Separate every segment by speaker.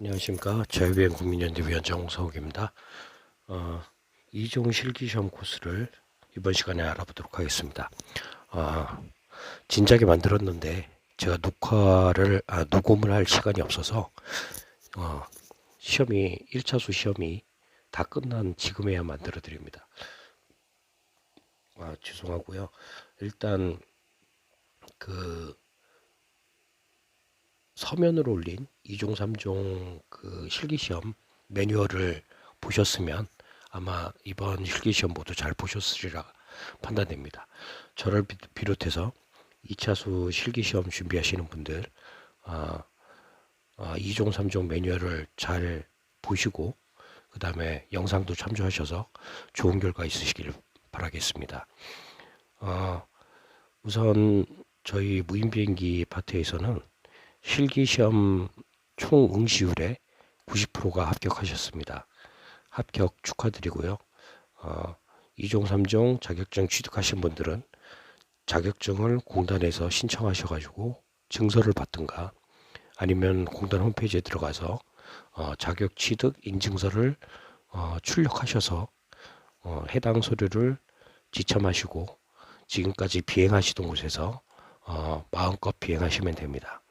Speaker 1: 안녕하십니까. 자유비행 국민연대 위원 정성욱입니다. 이종 실기시험 코스를 이번 시간에 알아보도록 하겠습니다. 진작에 만들었는데 제가 녹음을 할 시간이 없어서 어, 1차수 시험이 다 끝난 지금에야 만들어 드립니다. 죄송하고요. 일단 그 서면으로 올린 2종, 3종 그 실기시험 매뉴얼을 보셨으면 아마 이번 실기시험 모두 잘 보셨으리라 판단됩니다. 저를 비롯해서 2차수 실기시험 준비하시는 분들 2종, 3종 매뉴얼을 잘 보시고 그 다음에 영상도 참조하셔서 좋은 결과 있으시길 바라겠습니다. 우선 저희 무인비행기 파트에서는 실기시험 총 응시율의 90%가 합격하셨습니다. 합격 축하드리고요. 2종, 3종 자격증 취득하신 분들은 자격증을 공단에서 신청하셔가지고 증서를 받든가 아니면 공단 홈페이지에 들어가서 자격 취득 인증서를 출력하셔서 해당 서류를 지참하시고 지금까지 비행하시던 곳에서 마음껏 비행하시면 됩니다.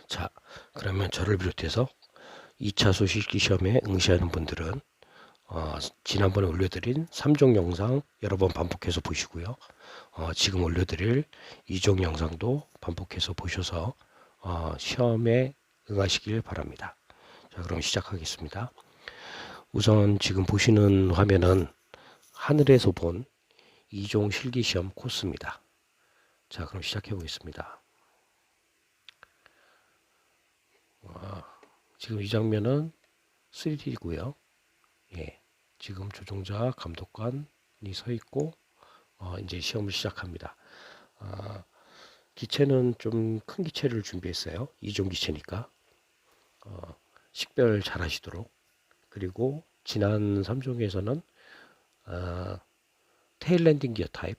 Speaker 1: 자, 그러면 저를 비롯해서 2차수 실기시험에 응시하는 분들은 지난번에 올려드린 3종 영상 여러 번 반복해서 보시고요. 지금 올려드릴 2종 영상도 반복해서 보셔서 시험에 응하시길 바랍니다. 자, 그럼 시작하겠습니다. 우선 지금 보시는 화면은 하늘에서 본 2종 실기시험 코스입니다. 자, 그럼 시작해 보겠습니다. 지금 이 장면은 3D고요. 예, 지금 조종자 감독관이 서 있고 이제 시험을 시작합니다. 기체는 좀 큰 기체를 준비했어요. 2종 기체니까 식별 잘 하시도록. 그리고 지난 3종에서는 테일 랜딩 기어 타입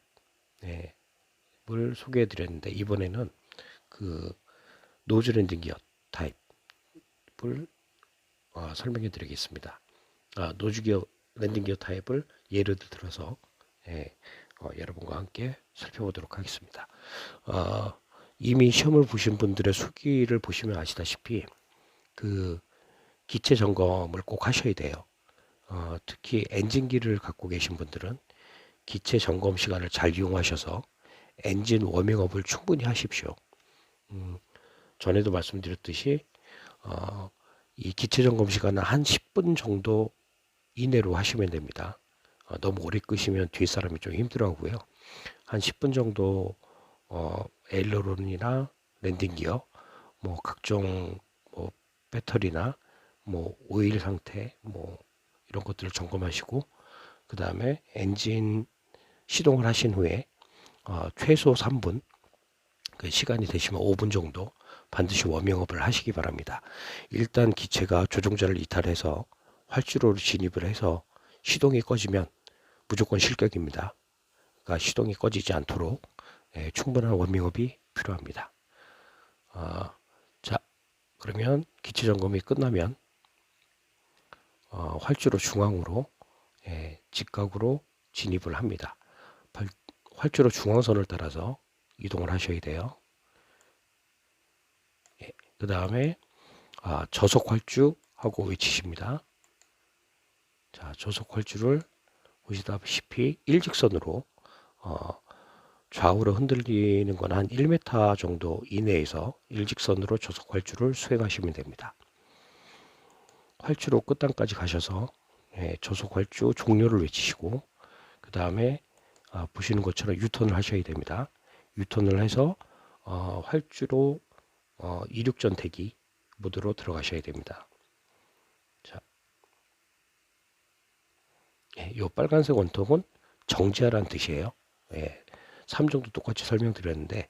Speaker 1: 을 소개해 드렸는데 이번에는 그 노즈 랜딩 기어 타입을 설명해 드리겠습니다. 노즈 기어 랜딩 기어 타입을 예를 들어서 여러분과 함께 살펴보도록 하겠습니다. 이미 시험을 보신 분들의 수기를 보시면 아시다시피 그 기체 점검을 꼭 하셔야 돼요. 특히 엔진기를 갖고 계신 분들은 기체 점검 시간을 잘 이용하셔서 엔진 워밍업을 충분히 하십시오. 전에도 말씀드렸듯이 이 기체 점검 시간은 한 10분 정도 이내로 하시면 됩니다. 너무 오래 끄시면 뒤에 사람이 좀 힘들어하고요. 한 10분 정도 에일러론이나 랜딩 기어, 뭐 각종 뭐 배터리나 뭐 오일 상태, 뭐 이런 것들을 점검하시고 그 다음에 엔진 시동을 하신 후에 최소 3분, 그 시간이 되시면 5분 정도 반드시 워밍업을 하시기 바랍니다. 일단 기체가 조종자를 이탈해서 활주로로 진입을 해서 시동이 꺼지면 무조건 실격입니다. 그러니까 시동이 꺼지지 않도록 충분한 워밍업이 필요합니다. 자, 그러면 기체 점검이 끝나면 활주로 중앙으로 직각으로 진입을 합니다. 활주로 중앙선을 따라서 이동을 하셔야 돼요. 그 다음에 저속 활주하고 외치십니다. 자, 저속 활주를 보시다시피 일직선으로 좌우로 흔들리는 건 한 1m 정도 이내에서 일직선으로 저속 활주를 수행하시면 됩니다. 활주로 끝단까지 가셔서 저속 활주 종료를 외치시고 그 다음에 보시는 것처럼 유턴을 하셔야 됩니다. 유턴을 해서 활주로 이륙전 대기 모드로 들어가셔야 됩니다. 자, 이 빨간색 원통은 정지하라는 뜻이에요. 3종도 똑같이 설명드렸는데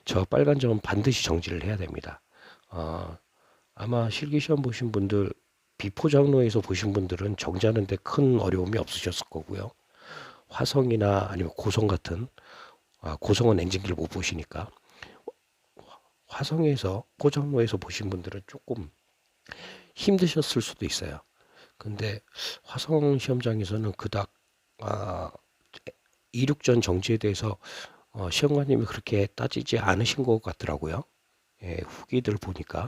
Speaker 1: 저 빨간 점은 반드시 정지를 해야 됩니다. 아마 실기시험 보신 분들 비포 장로에서 보신 분들은 정지하는데 큰 어려움이 없으셨을 거고요. 화성이나 아니면 고성 같은 고성은 엔진기를 못 보시니까 화성에서 포장로에서 보신 분들은 조금 힘드셨을 수도 있어요. 근데 화성 시험장에서는 그닥 이륙전 정지에 대해서 시험관님이 그렇게 따지지 않으신 것 같더라고요. 예, 후기들 보니까.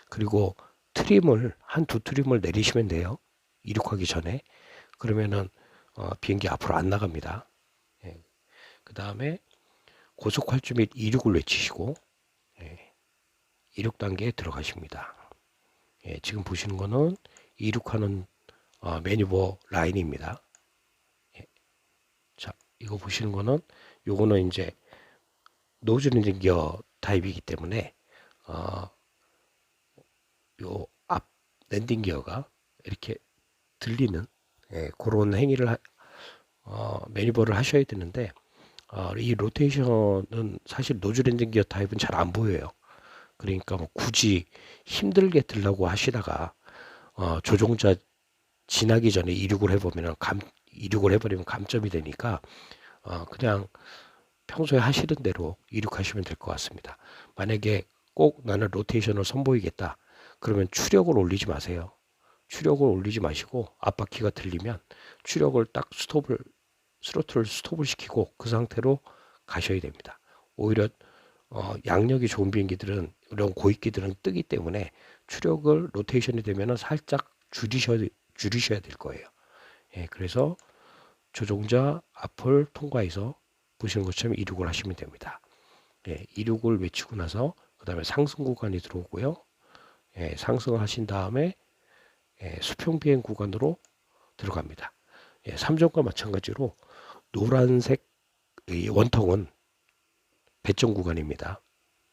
Speaker 1: 그리고 트림을 한 두 트림을 내리시면 돼요. 이륙하기 전에. 그러면은 비행기 앞으로 안 나갑니다. 예, 그 다음에 고속 활주 및 이륙을 외치시고 예, 이륙 단계에 들어가십니다. 예, 지금 보시는 거는 이륙하는 매니버 라인입니다. 예, 자, 이거 보시는 거는 요거는 이제 노즐 엔진 기어 타입이기 때문에 요 앞 랜딩 기어가 이렇게 들리는 그런 행위를 매니버를 하셔야 되는데 이 로테이션은 사실 노즐 엔진 기어 타입은 잘 안 보여요. 그러니까 뭐 굳이 힘들게 들라고 하시다가 조종자 지나기 전에 이륙을 해버리면 감점이 되니까 그냥 평소에 하시던 대로 이륙하시면 될 것 같습니다. 만약에 꼭 나는 로테이션을 선보이겠다. 그러면 추력을 올리지 마세요. 추력을 올리지 마시고 앞바퀴가 들리면 추력을 딱 스로틀을 스톱을 시키고 그 상태로 가셔야 됩니다. 오히려 양력이 좋은 비행기들은 이런 고익기들은 뜨기 때문에 추력을 로테이션이 되면 살짝 줄이셔야 될 거예요. 예, 그래서 조종자 앞을 통과해서 보시는 것처럼 이륙을 하시면 됩니다. 예, 이륙을 외치고 나서 그 다음에 상승 구간이 들어오고요. 예, 상승을 하신 다음에 수평 비행 구간으로 들어갑니다. 예, 3점과 마찬가지로 노란색 원통은 배점 구간입니다.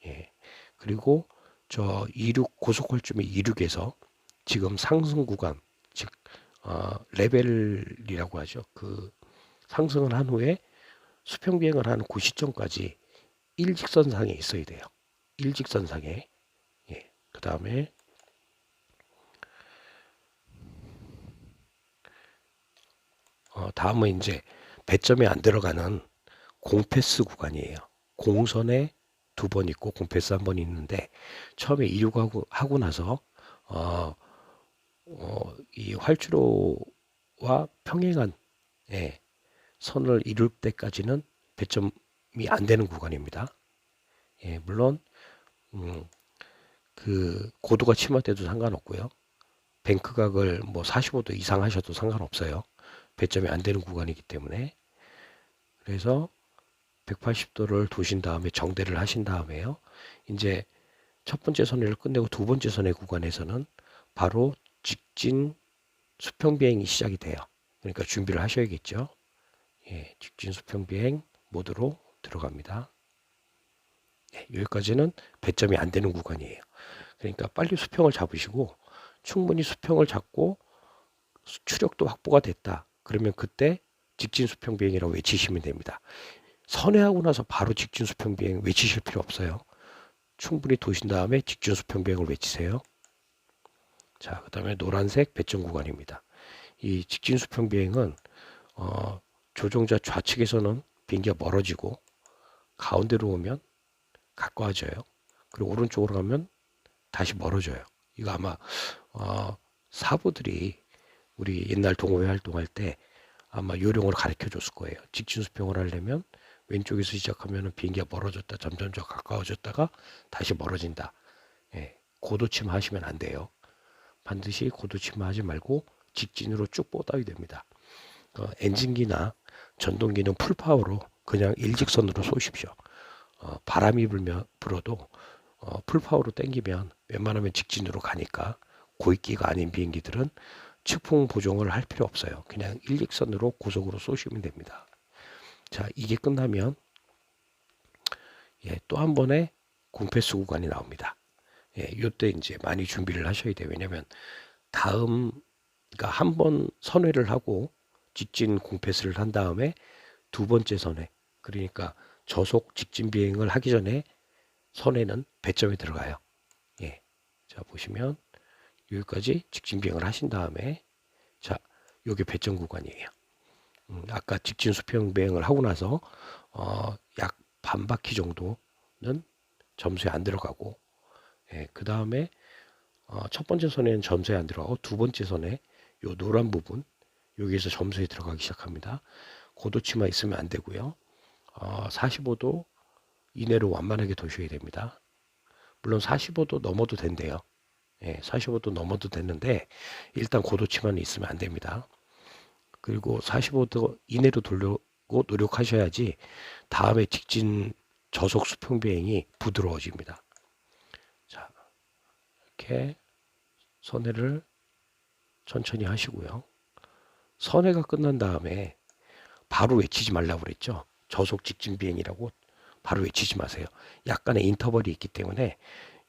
Speaker 1: 예, 그리고 저 이륙 고속활주미 이륙에서 지금 상승 구간 즉 레벨이라고 하죠. 그 상승을 한 후에 수평 비행을 하는 그 시점까지 일직선상에 있어야 돼요. 일직선상에. 예. 그 다음에 다음은 이제 배점이 안 들어가는 공패스 구간이에요. 공선에 두 번 있고 공패스 한 번 있는데 처음에 이륙하고 나서 이 활주로와 평행한 선을 이룰 때까지는 배점이 안 되는 구간입니다. 예, 물론 그 고도가 침하돼도 상관없고요. 뱅크각을 뭐 45도 이상 하셔도 상관없어요. 배점이 안 되는 구간이기 때문에. 그래서 180도를 도신 다음에 정대를 하신 다음에요. 이제 첫 번째 선회를 끝내고 두 번째 선회 구간에서는 바로 직진 수평 비행이 시작이 돼요. 그러니까 준비를 하셔야겠죠. 예, 직진 수평 비행 모드로 들어갑니다. 예, 여기까지는 배점이 안 되는 구간이에요. 그러니까 빨리 수평을 잡으시고 충분히 수평을 잡고 추력도 확보가 됐다. 그러면 그때 직진 수평 비행이라고 외치시면 됩니다. 선회하고 나서 바로 직진 수평 비행 외치실 필요 없어요. 충분히 도신 다음에 직진 수평 비행을 외치세요. 자, 그 다음에 노란색 배점 구간입니다. 이 직진 수평 비행은 조종자 좌측에서는 비행기가 멀어지고 가운데로 오면 가까워져요. 그리고 오른쪽으로 가면 다시 멀어져요. 이거 아마 사부들이 우리 옛날 동호회 활동할 때 아마 요령을 가르쳐 줬을 거예요. 직진 수평을 하려면 왼쪽에서 시작하면 비행기가 멀어졌다 점점 더 가까워졌다가 다시 멀어진다. 예, 고도침 하시면 안 돼요. 반드시 고도침 하지 말고 직진으로 쭉 뻗어야 됩니다. 엔진기나 전동기는 풀파워로 그냥 일직선으로 쏘십시오. 바람이 불어도 풀파워로 당기면 웬만하면 직진으로 가니까 고익기가 아닌 비행기들은 측풍 보정을 할 필요 없어요. 그냥 일직선으로 고속으로 쏘시면 됩니다. 자, 이게 끝나면 또 한 번의 공패수 구간이 나옵니다. 이때 이제 많이 준비를 하셔야 돼요. 왜냐면 그러니까 한 번 선회를 하고 직진 공패스를 한 다음에 두 번째 선회, 그러니까 저속 직진 비행을 하기 전에 선회는 배점에 들어가요. 예. 자, 보시면 여기까지 직진 비행을 하신 다음에 자, 요게 배점 구간이에요. 아까 직진 수평 비행을 하고 나서 약 반 바퀴 정도는 점수에 안 들어가고 그 다음에 첫 번째 선에는 점수에 안 들어가고 두 번째 선에 요 노란 부분 여기에서 점수에 들어가기 시작합니다. 고도치마 있으면 안 되고요. 45도 이내로 완만하게 도셔야 됩니다. 물론 45도 넘어도 된대요. 예, 45도 넘어도 됐는데 일단 고도치마는 있으면 안 됩니다. 그리고 45도 이내로 돌려고 노력하셔야지 다음에 직진 저속 수평 비행이 부드러워집니다. 자, 이렇게 선회를 천천히 하시고요. 선회가 끝난 다음에 바로 외치지 말라고 그랬죠. 저속 직진 비행이라고 바로 외치지 마세요. 약간의 인터벌이 있기 때문에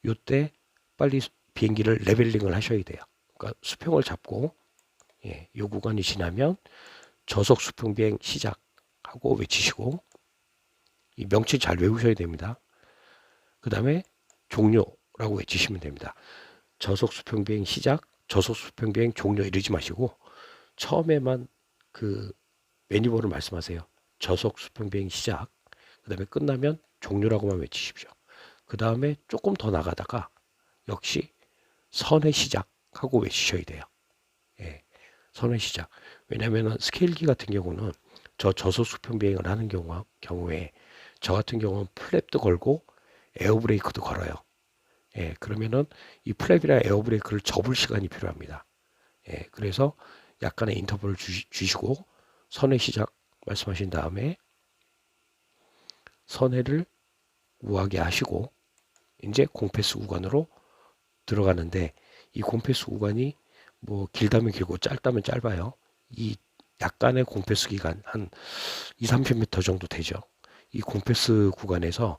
Speaker 1: 이때 빨리 비행기를 레벨링을 하셔야 돼요. 그러니까 수평을 잡고 이 구간이 지나면 저속 수평 비행 시작하고 외치시고 이 명칭 잘 외우셔야 됩니다. 그 다음에 종료라고 외치시면 됩니다. 저속 수평 비행 시작, 저속 수평 비행 종료 이러지 마시고 처음에만 그 매니버를 말씀하세요. 저속 수평 비행 시작, 그 다음에 끝나면 종료라고만 외치십시오. 그 다음에 조금 더 나가다가 역시 선의 시작하고 외치셔야 돼요. 예, 선의 시작. 왜냐하면 스케일기 같은 경우는 저속 수평 비행을 하는 경우에 저 같은 경우는 플랩도 걸고 에어브레이크도 걸어요. 예, 그러면은 이 플랩이나 에어브레이크를 접을 시간이 필요합니다. 예, 그래서 약간의 인터벌을 주시고 선의 시작 말씀하신 다음에 선회를 우하게 하시고 이제 공패스 구간으로 들어가는데 이 공패스 구간이 뭐 길다면 길고 짧다면 짧아요. 이 약간의 공패스 기간 한 2, 30m 정도 되죠. 이 공패스 구간에서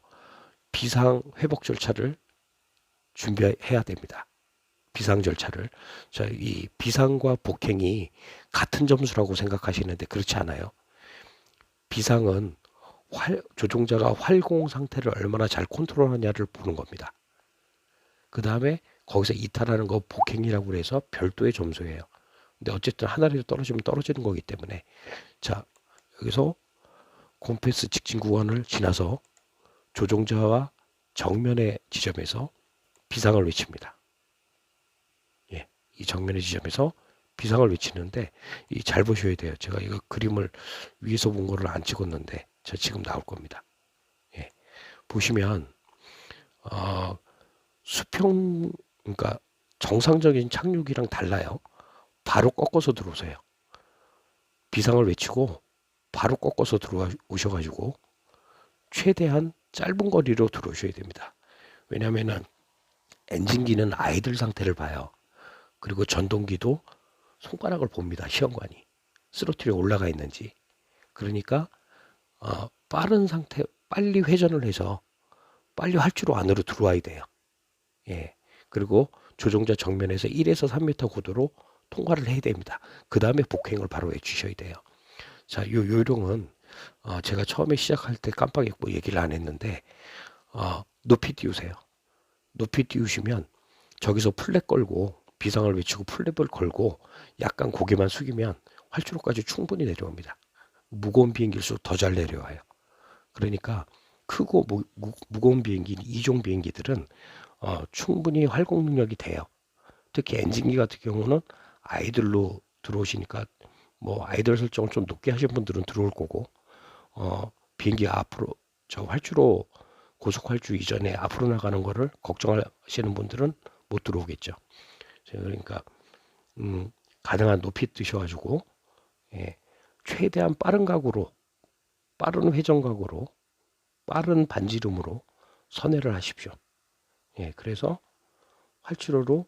Speaker 1: 비상 회복 절차를 준비해야 됩니다. 비상 절차를. 자, 이 비상과 복행이 같은 점수라고 생각하시는데 그렇지 않아요. 비상은 조종자가 활공 상태를 얼마나 잘 컨트롤하냐를 보는 겁니다. 그 다음에 거기서 이탈하는 거 복행이라고 해서 별도의 점수예요. 근데 어쨌든 하나라도 떨어지면 떨어지는 거기 때문에 자, 여기서 콤패스 직진 구간을 지나서 조종자와 정면의 지점에서 비상을 외칩니다. 예, 이 정면의 지점에서 비상을 외치는데 잘 보셔야 돼요. 제가 이거 그림을 위에서 본 거를 안 찍었는데 저 지금 나올 겁니다. 예, 보시면 수평 그러니까 정상적인 착륙이랑 달라요. 바로 꺾어서 들어오세요. 비상을 외치고 바로 꺾어서 들어오셔가지고 최대한 짧은 거리로 들어오셔야 됩니다. 왜냐하면 엔진기는 아이들 상태를 봐요. 그리고 전동기도 손가락을 봅니다. 시험관이 스로틀이 올라가 있는지. 그러니까 빠른 상태 빨리 회전을 해서 빨리 활주로 안으로 들어와야 돼요. 예. 그리고 조종자 정면에서 1에서 3m 고도로 통과를 해야 됩니다. 그 다음에 복행을 바로 해주셔야 돼요. 자, 요 요령은 제가 처음에 시작할 때 깜빡했고 얘기를 안 했는데 높이 띄우세요. 높이 띄우시면 저기서 플랫 걸고 비상을 외치고 플랫을 걸고 약간 고개만 숙이면 활주로까지 충분히 내려옵니다. 무거운 비행기일수록 더 잘 내려와요. 그러니까 크고 무거운 비행기, 이종 비행기들은 충분히 활공 능력이 돼요. 특히 엔진기 같은 경우는 아이들로 들어오시니까 뭐 아이들 설정을 좀 높게 하신 분들은 들어올 거고 비행기 앞으로 저 활주로 고속 활주 이전에 앞으로 나가는 거를 걱정하시는 분들은 못 들어오겠죠. 그러니까 가능한 높이 뜨셔가지고 최대한 빠른 각으로 빠른 회전 각으로 빠른 반지름으로 선회를 하십시오. 그래서 활주로로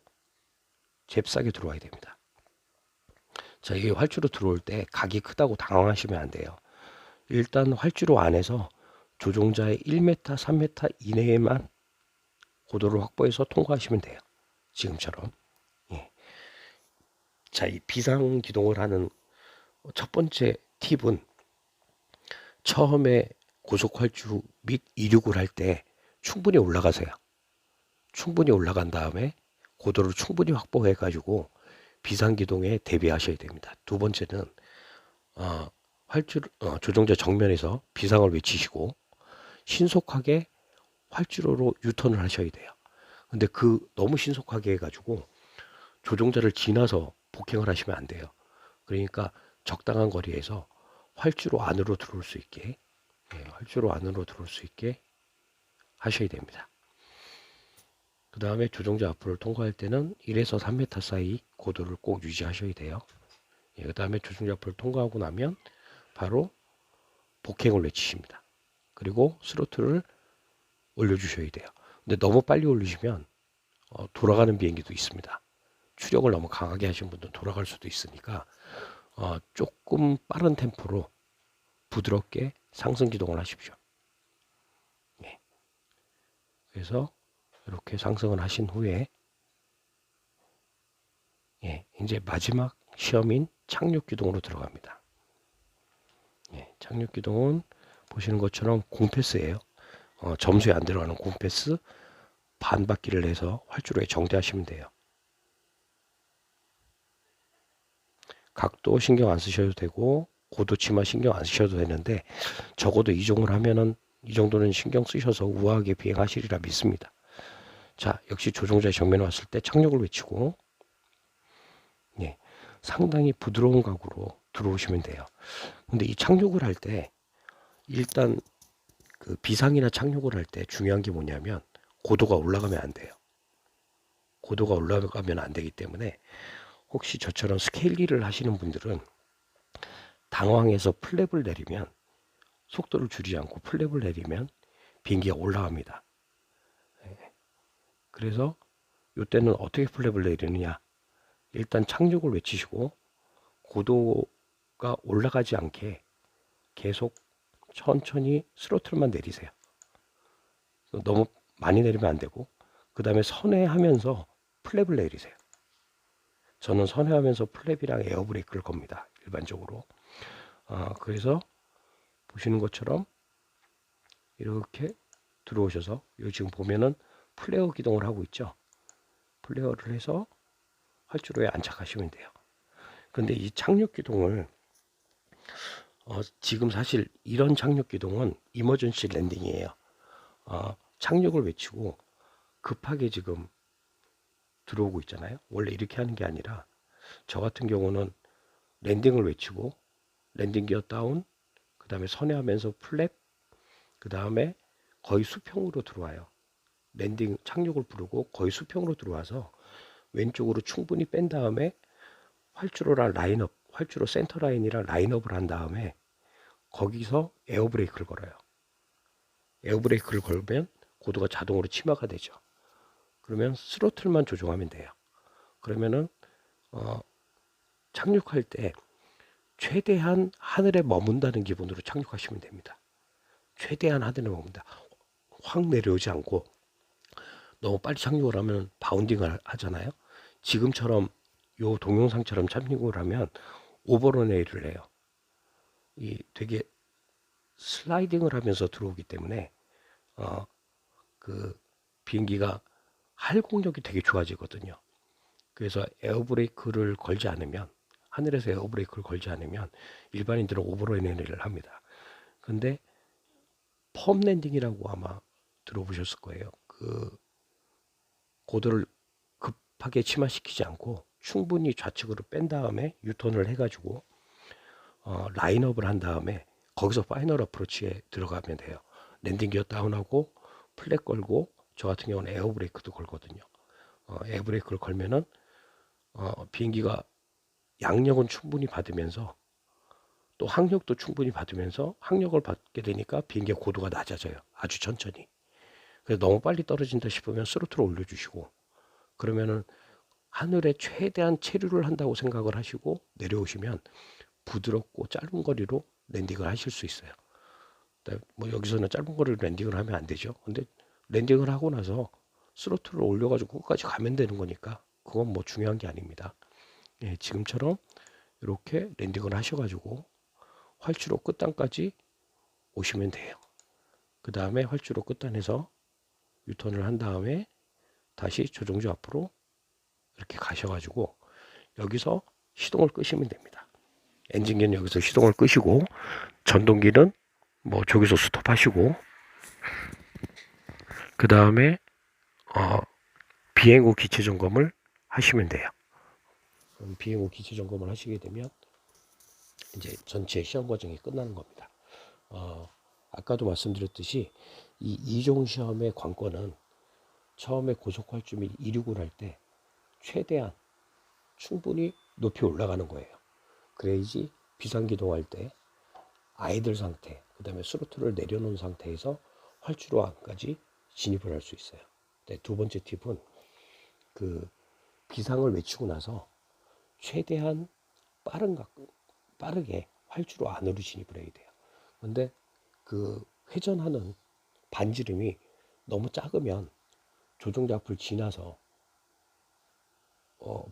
Speaker 1: 잽싸게 들어와야 됩니다. 자, 이 활주로 들어올 때 각이 크다고 당황하시면 안 돼요. 일단 활주로 안에서 조종자의 1m, 3m 이내에만 고도를 확보해서 통과하시면 돼요. 지금처럼. 자, 이 비상 기동을 하는 첫 번째 팁은 처음에 고속 활주 및 이륙을 할 때 충분히 올라가세요. 충분히 올라간 다음에 고도를 충분히 확보해 가지고 비상기동에 대비하셔야 됩니다. 두 번째는 조종자 정면에서 비상을 외치시고 신속하게 활주로로 유턴을 하셔야 돼요. 근데 너무 신속하게 해가지고 조종자를 지나서 폭행을 하시면 안 돼요. 그러니까 적당한 거리에서 활주로 안으로 들어올 수 있게, 활주로 안으로 들어올 수 있게 하셔야 됩니다. 그 다음에 조종자 앞으로 통과할 때는 1에서 3m 사이 고도를 꼭 유지하셔야 돼요. 그 다음에 조종자 앞을 통과하고 나면 바로 폭행을 외치십니다. 그리고 스로틀을 올려주셔야 돼요. 근데 너무 빨리 올리시면 돌아가는 비행기도 있습니다. 추력을 너무 강하게 하신 분들은 돌아갈 수도 있으니까 조금 빠른 템포로 부드럽게 상승 기동을 하십시오. 네. 그래서 이렇게 상승을 하신 후에 이제 마지막 시험인 착륙 기동으로 들어갑니다. 착륙 기동은 보시는 것처럼 공패스예요. 점수에 안 들어가는 공패스 반 바퀴를 내서 활주로에 정대하시면 돼요. 각도 신경 안 쓰셔도 되고 고도 치마 신경 안 쓰셔도 되는데 적어도 이 정도는 신경 쓰셔서 우아하게 비행하시리라 믿습니다. 자, 역시 조종자의 정면에 왔을 때 착륙을 외치고 상당히 부드러운 각으로 들어오시면 돼요. 근데 이 착륙을 할 때 일단 그 비상이나 착륙을 할 때 중요한 게 뭐냐면 고도가 올라가면 안 돼요. 고도가 올라가면 안 되기 때문에 혹시 저처럼 스케일 일을 하시는 분들은 당황해서 플랩을 내리면 속도를 줄이지 않고 플랩을 내리면 비행기가 올라갑니다. 그래서 이때는 어떻게 플랩을 내리느냐, 일단 착륙을 외치시고 고도가 올라가지 않게 계속 천천히 스로틀만 내리세요. 너무 많이 내리면 안 되고 그 다음에 선회하면서 플랩을 내리세요. 저는 선회하면서 플랩이랑 에어브레이크를 겁니다. 일반적으로. 그래서 보시는 것처럼 이렇게 들어오셔서 여기 지금 보면은 플레어 기동을 하고 있죠. 플레어를 해서 활주로에 안착하시면 돼요. 근데 이 착륙 기동을 지금 사실 이런 착륙 기동은 이머전시 랜딩이에요. 착륙을 외치고 급하게 지금 들어오고 있잖아요. 원래 이렇게 하는 게 아니라 저 같은 경우는 랜딩을 외치고 랜딩 기어 다운, 그 다음에 선회하면서 플랩, 그 다음에 거의 수평으로 들어와요. 랜딩 착륙을 부르고 거의 수평으로 들어와서 왼쪽으로 충분히 뺀 다음에 활주로랑 라인업, 활주로 센터 라인이랑 라인업을 한 다음에 거기서 에어브레이크를 걸어요. 에어브레이크를 걸면 고도가 자동으로 치마가 되죠. 그러면 스로틀만 조정하면 돼요. 그러면은 착륙할 때 최대한 하늘에 머문다는 기분으로 착륙하시면 됩니다. 최대한 하늘에 머문다. 확 내려오지 않고 너무 빨리 착륙을 하면 바운딩을 하잖아요. 지금처럼 요 동영상처럼 착륙을 하면 오버런웨이를 해요. 되게 슬라이딩을 하면서 들어오기 때문에 그 비행기가 활공력이 되게 좋아지거든요. 그래서 에어브레이크를 걸지 않으면, 하늘에서 에어브레이크를 걸지 않으면 일반인들은 오버런웨이를 합니다. 근데 펌 랜딩이라고 아마 들어보셨을 거예요. 그 고도를 급하게 치마시키지 않고 충분히 좌측으로 뺀 다음에 유턴을 해가지고 라인업을 한 다음에 거기서 파이널 어프로치에 들어가면 돼요. 랜딩 기어 다운하고 플랫 걸고 저 같은 경우는 에어브레이크도 걸거든요. 에어브레이크를 걸면은 비행기가 양력은 충분히 받으면서 또 항력도 충분히 받으면서 항력을 받게 되니까 비행기의 고도가 낮아져요. 아주 천천히. 그래서 너무 빨리 떨어진다 싶으면 스로틀을 올려주시고 그러면은 하늘에 최대한 체류를 한다고 생각을 하시고 내려오시면 부드럽고 짧은 거리로 랜딩을 하실 수 있어요. 뭐 여기서는 짧은 거리로 랜딩을 하면 안 되죠. 근데 랜딩을 하고 나서 스로틀을 올려가지고 끝까지 가면 되는 거니까 그건 뭐 중요한 게 아닙니다. 지금처럼 이렇게 랜딩을 하셔가지고 활주로 끝단까지 오시면 돼요. 그 다음에 활주로 끝단에서 유턴을 한 다음에 다시 조종주 앞으로 이렇게 가셔가지고 여기서 시동을 끄시면 됩니다. 엔진기는 여기서 시동을 끄시고 전동기는 뭐 저기서 스톱하시고 그 다음에 비행 후 기체 점검을 하시면 돼요. 그럼 비행 후 기체 점검을 하시게 되면 이제 전체 시험 과정이 끝나는 겁니다. 아까도 말씀드렸듯이 이 이종 시험의 관건은 처음에 고속활주 및 이륙을 할 때 최대한 충분히 높이 올라가는 거예요. 그래야지 비상기동할 때 아이들 상태, 그 다음에 스로틀을 내려놓은 상태에서 활주로 안까지 진입을 할 수 있어요. 네, 두 번째 팁은 그 비상을 외치고 나서 최대한 빠르게 활주로 안으로 진입을 해야 돼요. 근데 그 회전하는 반지름이 너무 작으면 조종자 앞을 지나서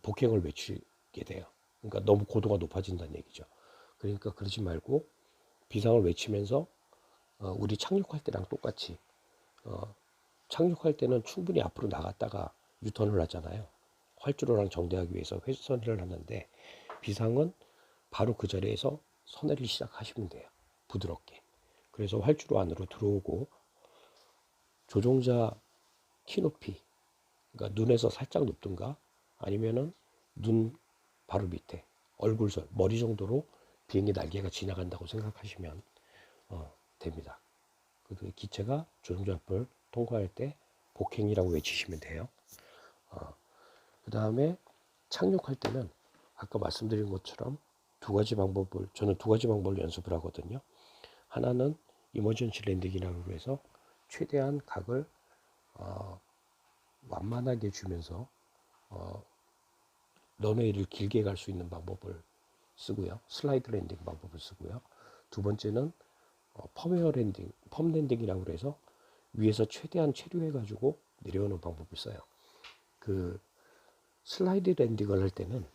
Speaker 1: 폭행을 외치게 돼요. 그러니까 너무 고도가 높아진다는 얘기죠. 그러니까 그러지 말고 비상을 외치면서 우리 착륙할 때랑 똑같이 착륙할 때는 충분히 앞으로 나갔다가 유턴을 하잖아요. 활주로랑 정대하기 위해서 회선을 하는데 비상은 바로 그 자리에서 서내를 시작하시면 돼요. 부드럽게. 그래서 활주로 안으로 들어오고 조종자 키 높이, 그러니까 눈에서 살짝 높든가 아니면은 눈 바로 밑에 얼굴선, 머리 정도로 비행기 날개가 지나간다고 생각하시면 됩니다. 그 기체가 조종자 앞을 통과할 때 복행이라고 외치시면 돼요. 그 다음에 착륙할 때는 아까 말씀드린 것처럼 저는 두 가지 방법을 연습을 하거든요. 하나는 이머전시 랜딩이라고 해서 최대한 각을 완만하게 주면서 런웨이를 길게 갈 수 있는 방법을 쓰고요. 슬라이드 랜딩 방법을 쓰고요. 두 번째는 펌 랜딩이라고 해서 위에서 최대한 체류해가지고 내려오는 방법을 써요. 그 슬라이드 랜딩을 할 때는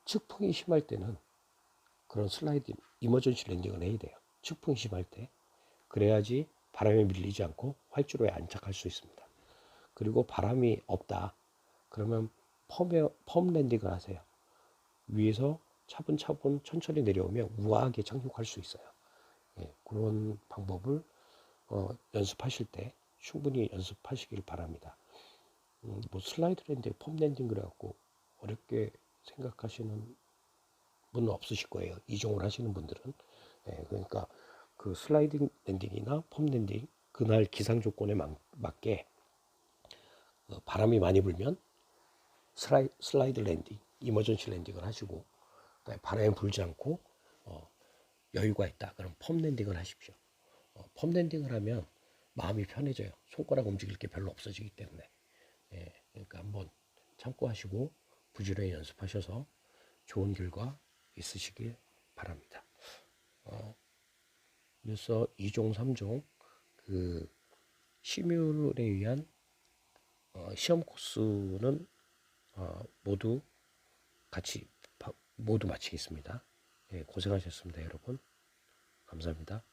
Speaker 1: 측풍이 심할 때는 그런 슬라이드 이머전시 랜딩을 해야 돼요. 측풍이 심할 때. 그래야지 바람에 밀리지 않고 활주로에 안착할 수 있습니다. 그리고 바람이 없다. 그러면 펌 랜딩을 하세요. 위에서 차분차분 천천히 내려오면 우아하게 착륙할 수 있어요. 예, 그런 방법을 연습하실 때 충분히 연습하시길 바랍니다. 뭐 슬라이드 랜딩, 펌 랜딩 그래갖고 어렵게 생각하시는 분은 없으실 거예요. 이종을 하시는 분들은. 예, 그러니까 그 슬라이딩 랜딩이나 펌 랜딩 그날 기상 조건에 맞게 바람이 많이 불면 슬라이드 랜딩, 이머전시 랜딩을 하시고 바람에 불지 않고 여유가 있다. 그럼 펌 랜딩을 하십시오. 펌 랜딩을 하면 마음이 편해져요. 손가락 움직일 게 별로 없어지기 때문에. 예, 그러니까 한번 참고하시고 부지런히 연습하셔서 좋은 결과 있으시길 바랍니다. 그래서 2종, 3종 그 시뮬에 의한 시험 코스는 모두 마치겠습니다. 예, 고생하셨습니다, 여러분. 감사합니다.